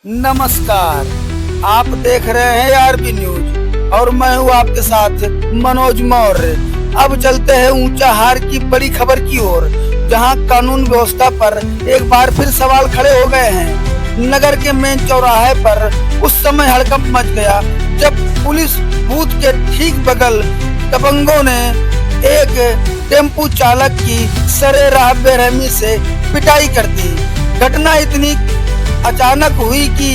नमस्कार, आप देख रहे हैं आरबी न्यूज और मैं हूं आपके साथ मनोज मौर्य। अब चलते हैं ऊंचाहार की बड़ी खबर की ओर, जहां कानून व्यवस्था पर एक बार फिर सवाल खड़े हो गए हैं। नगर के मेन चौराहे पर उस समय हड़कंप मच गया जब पुलिस बूथ के ठीक बगल दबंगों ने एक टेम्पू चालक की सरेराह बेरहमी से पिटाई कर दी। घटना इतनी अचानक हुई कि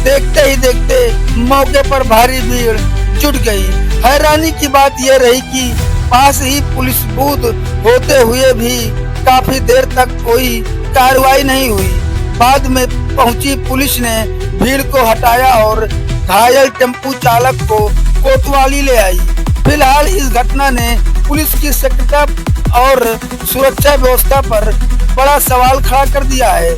देखते ही देखते मौके पर भारी भीड़ जुट गई। हैरानी की बात यह रही कि पास ही पुलिस बूथ होते हुए भी काफी देर तक कोई कार्रवाई नहीं हुई। बाद में पहुंची पुलिस ने भीड़ को हटाया और घायल टेम्पू चालक को कोतवाली ले आई। फिलहाल इस घटना ने पुलिस की सक्रियता और सुरक्षा व्यवस्था पर बड़ा सवाल खड़ा कर दिया है।